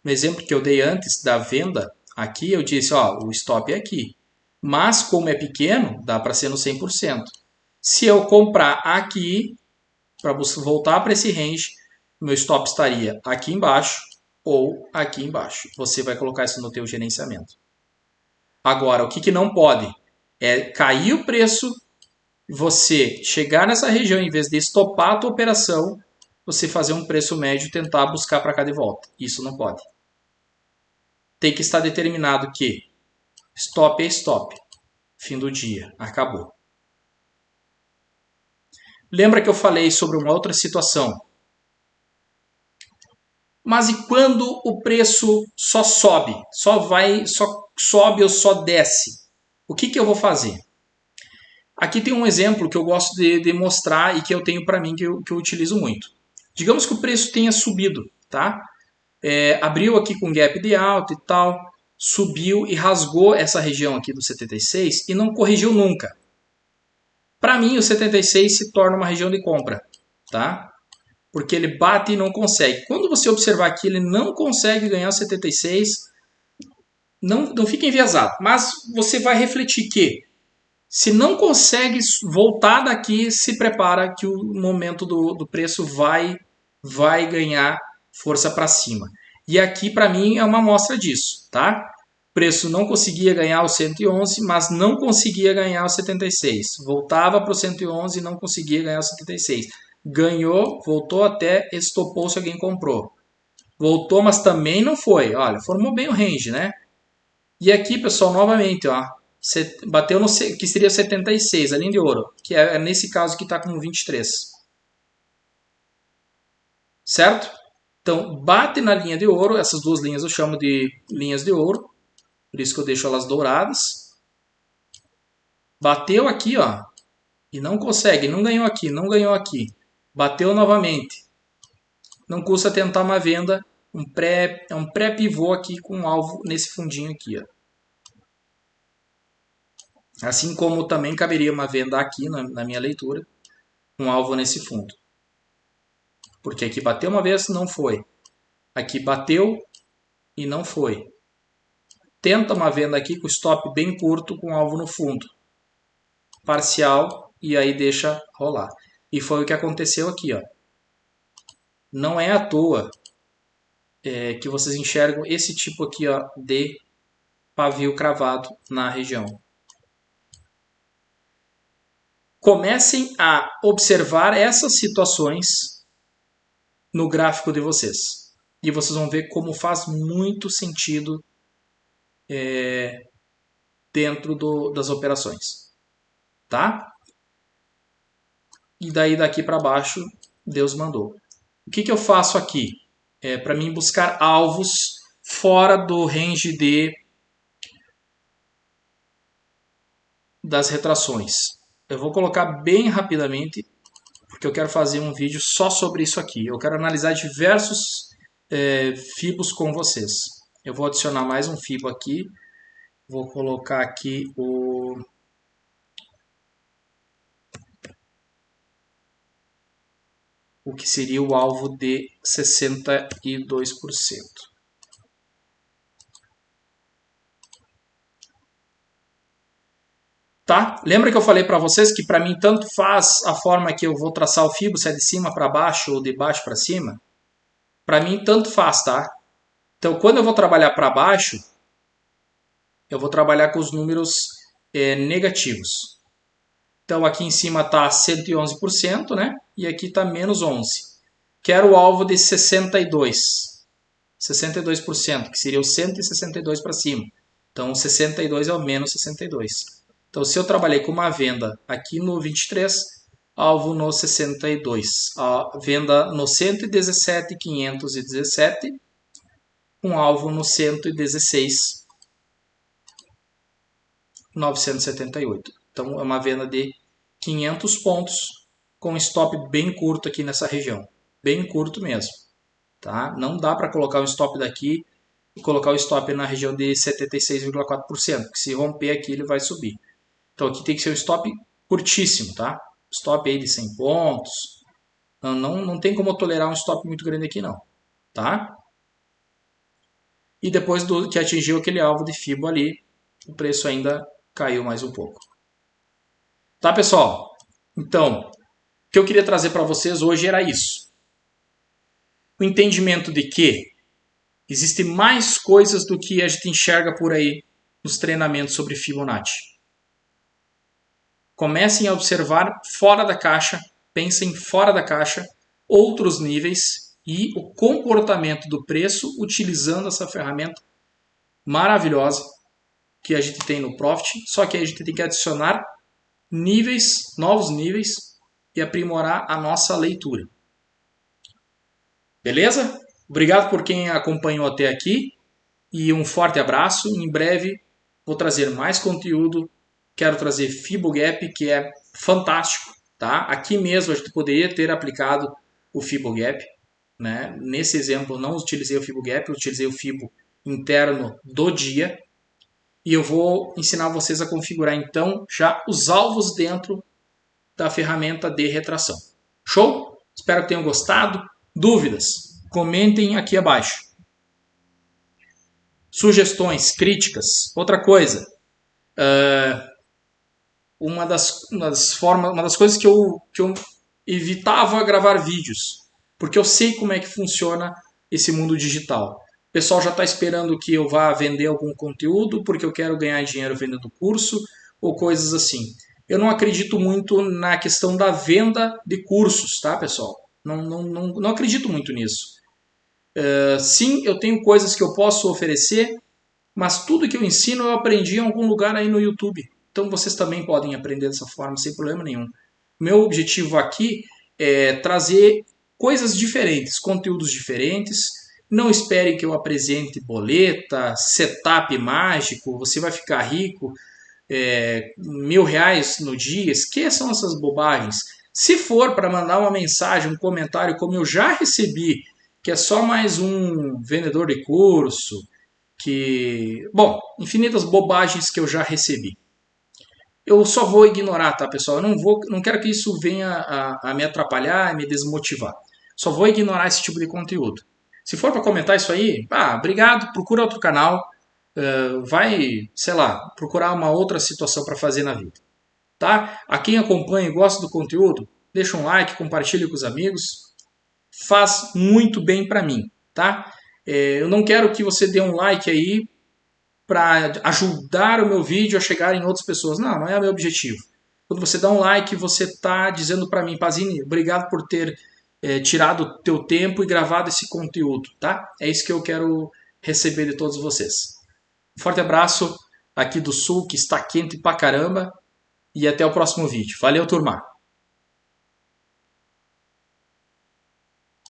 No exemplo que eu dei antes da venda, aqui eu disse, ó, o stop é aqui. Mas como é pequeno, dá para ser no 100%. Se eu comprar aqui, para voltar para esse range, meu stop estaria aqui embaixo ou aqui embaixo. Você vai colocar isso no teu gerenciamento. Agora, o que não pode é cair o preço, você chegar nessa região, em vez de estopar a tua operação, você fazer um preço médio e tentar buscar para cá de volta. Isso não pode. Tem que estar determinado que stop é stop. Fim do dia. Acabou. Lembra que eu falei sobre uma outra situação? Mas e quando o preço só sobe? Só sobe ou só desce? O que eu vou fazer? Aqui tem um exemplo que eu gosto de mostrar e que eu tenho para mim, que eu utilizo muito. Digamos que o preço tenha subido, tá? Abriu aqui com gap de alta e tal, subiu e rasgou essa região aqui do 76 e não corrigiu nunca. Para mim, o 76 se torna uma região de compra, tá? Porque ele bate e não consegue. Quando você observar que ele não consegue ganhar o 76, não fica enviesado. Mas você vai refletir que, se não consegue voltar daqui, se prepara que o momento do preço vai ganhar força para cima. E aqui, para mim, é uma amostra disso, tá? O preço não conseguia ganhar o 111, mas não conseguia ganhar o 76. Voltava para o 111 e não conseguia ganhar o 76. Ganhou, voltou até, estopou se alguém comprou. Voltou, mas também não foi. Olha, formou bem o range, né? E aqui, pessoal, novamente, ó, bateu no que seria 76, a linha de ouro, que é nesse caso que está com 23. Certo? Então, bate na linha de ouro, essas duas linhas eu chamo de linhas de ouro, por isso que eu deixo elas douradas. Bateu aqui, ó, e não consegue, não ganhou aqui, não ganhou aqui. Bateu novamente. Não custa tentar uma venda, é um pré-pivô aqui com um alvo nesse fundinho aqui, ó. Assim como também caberia uma venda aqui na minha leitura, um alvo nesse fundo. Porque aqui bateu uma vez, não foi. Aqui bateu e não foi. Tenta uma venda aqui com stop bem curto com alvo no fundo. Parcial e aí deixa rolar. E foi o que aconteceu aqui, ó. Não é à toa que vocês enxergam esse tipo aqui, ó, de pavio cravado na região. Comecem a observar essas situações no gráfico de vocês. E vocês vão ver como faz muito sentido dentro das operações. Tá? E daí daqui para baixo, Deus mandou. O que eu faço aqui? Para mim buscar alvos fora do range das retrações. Eu vou colocar bem rapidamente, porque eu quero fazer um vídeo só sobre isso aqui. Eu quero analisar diversos fibos com vocês. Eu vou adicionar mais um fibo aqui. Vou colocar aqui o que seria o alvo de 62%. Tá? Lembra que eu falei para vocês que para mim tanto faz a forma que eu vou traçar o fibo, se é de cima para baixo ou de baixo para cima? Para mim tanto faz, tá? Então quando eu vou trabalhar para baixo, eu vou trabalhar com os números negativos. Então aqui em cima está 111%, né? E aqui está menos 11%. Quero o alvo de 62%, que seria o 162 para cima. Então 62 é o menos 62. Então se eu trabalhei com uma venda aqui no 23, alvo no 62. A venda no 117.517, um alvo no 116.978. Então é uma venda de 500 pontos com stop bem curto aqui nessa região. Bem curto mesmo. Tá? Não dá para colocar um stop daqui e colocar o stop na região de 76,4%, porque se romper aqui ele vai subir. Então aqui tem que ser um stop curtíssimo, tá? Stop aí de 100 pontos. Não tem como tolerar um stop muito grande aqui não, tá? E depois que atingiu aquele alvo de FIBO ali, o preço ainda caiu mais um pouco. Tá, pessoal? Então, o que eu queria trazer para vocês hoje era isso. O entendimento de que existem mais coisas do que a gente enxerga por aí nos treinamentos sobre Fibonacci. Comecem a observar fora da caixa, pensem fora da caixa, outros níveis e o comportamento do preço utilizando essa ferramenta maravilhosa que a gente tem no Profit, só que a gente tem que adicionar níveis, novos níveis e aprimorar a nossa leitura. Beleza? Obrigado por quem acompanhou até aqui e um forte abraço. Em breve vou trazer mais conteúdo. Quero trazer FiboGap, que é fantástico. Tá? Aqui mesmo a gente poderia ter aplicado o FiboGap. Né? Nesse exemplo não utilizei o FiboGap, eu utilizei o Fibo interno do dia. E eu vou ensinar vocês a configurar então já os alvos dentro da ferramenta de retração. Show? Espero que tenham gostado. Dúvidas? Comentem aqui abaixo. Sugestões, críticas. Outra coisa, uma das coisas que eu evitava gravar vídeos, porque eu sei como é que funciona esse mundo digital. O pessoal já está esperando que eu vá vender algum conteúdo porque eu quero ganhar dinheiro vendendo curso ou coisas assim. Eu não acredito muito na questão da venda de cursos, tá, pessoal? Não acredito muito nisso. Sim, eu tenho coisas que eu posso oferecer, mas tudo que eu ensino eu aprendi em algum lugar aí no YouTube. Então vocês também podem aprender dessa forma sem problema nenhum. Meu objetivo aqui é trazer coisas diferentes, conteúdos diferentes. Não espere que eu apresente boleta, setup mágico, você vai ficar rico, R$ 1.000 no dia. Esqueçam essas bobagens. Se for para mandar uma mensagem, um comentário, como eu já recebi, que é só mais um vendedor de curso, bom, infinitas bobagens que eu já recebi. Eu só vou ignorar, tá, pessoal? Eu não quero que isso venha a me atrapalhar e me desmotivar. Só vou ignorar esse tipo de conteúdo. Se for para comentar isso aí, obrigado, procura outro canal, vai, sei lá, procurar uma outra situação para fazer na vida, tá? A quem acompanha e gosta do conteúdo, deixa um like, compartilhe com os amigos, faz muito bem para mim, tá? Eu não quero que você dê um like aí para ajudar o meu vídeo a chegar em outras pessoas. Não, não é o meu objetivo. Quando você dá um like, você está dizendo para mim, Pazini, obrigado por ter tirado o teu tempo e gravado esse conteúdo, tá? É isso que eu quero receber de todos vocês. Um forte abraço aqui do Sul, que está quente pra caramba, e até o próximo vídeo. Valeu, turma!